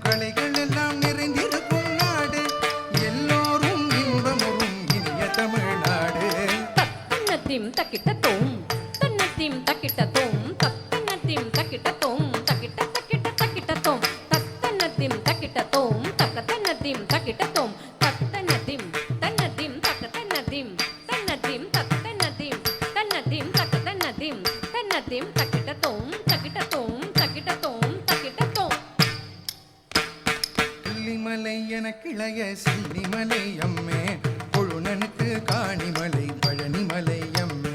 கலைகள் எல்லாம் நிறைந்திருக்கும் நாடு, எல்லோரும் இன்பமுறும் இனிய தமிழ்நாடு. தன்னத்திம் தக்கிட்டத்தோம் தன்னத்திம் தக்கிட்டத்தோம் தன்னத்திம் தக்கிட்டத்தோம் தக்கிட்ட தக்கிட்ட தக்கிட்டத்தோம் தன்னத்திம் தக்கிட்டத்தோம் தன்னத்திம் தக்கிட்டத்தோம் தன்னத்திம் தன்னத்திம் தன்னத்திம் தன்னத்திம் தன்னத்திம் தன்னத்திம் தன்னத்திம் தன்னத்திம் தக்கிட்டத்தோம் தக்கிட்டத்தோம் தக்கிட்டத்தோம் தக்கிட்டத்தோம். கொல்லிமலை என கிளைய செல்லிமலை அம்மே, கொழுநனுக்கு காணிமலை பழனிமலை அம்மே.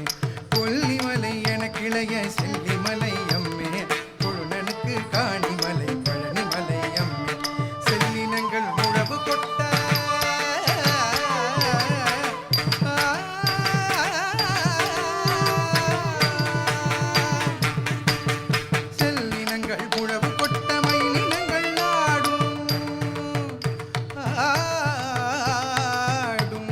கொல்லிமலை என கிளைய செல்லிமலை அம்மே, கொழுநனுக்கு காணிமலை பழனிமலை அம்மே. செல்லினங்கள் முழவு கொட்ட செல்லினங்கள் முழவு கொட்ட மயிலினங்கள் ஆடும் ஆடும்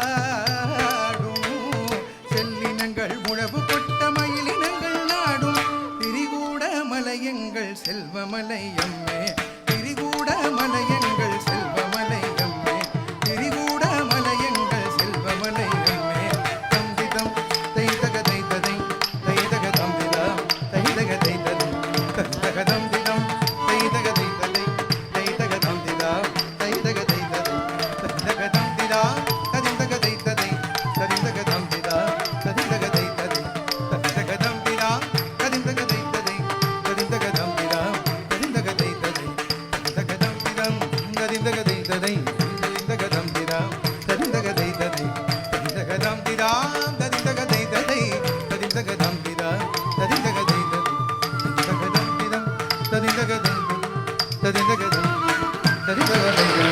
ஆடும். செல்லினங்கள் முழவு கொட்ட மயிலினங்கள் நாடும், திரிகூட மலையங்கள் செல்வமலை அம்மே. திரிகூட மலையங்கள் செல்வமலை அம்மே. திரிகூட மலையங்கள் செல்வமலை அம்மே. தம்பிதம் தைதக தைததை தைதக தம்பிதா தைதக தைததை தைதக தம்பிதம் தைதக தைததை தைதக தம்பிதா தைதக தைததை தைதக தம்பிதா கதிந்தக தைததை கதிந்தக தம்பிதா கதிந்தக தைததை தைதக தம்பிதா கதிந்தக தைததை கதிந்தக தம்பிதா கதிந்தக தைததை தைதக தம்பிதம் கதிந்தக தைததை கதிந்தக தம்பிதா கதிந்தக தைததை தைதக தம்பிதா கதிந்தக தைததை கதிந்தக தம்பிதா கதிந்தக தைததை தைதக தம்பிதம் கதிந்தக தைததை கதிந்தக தைததை கதிந்தக தைததை.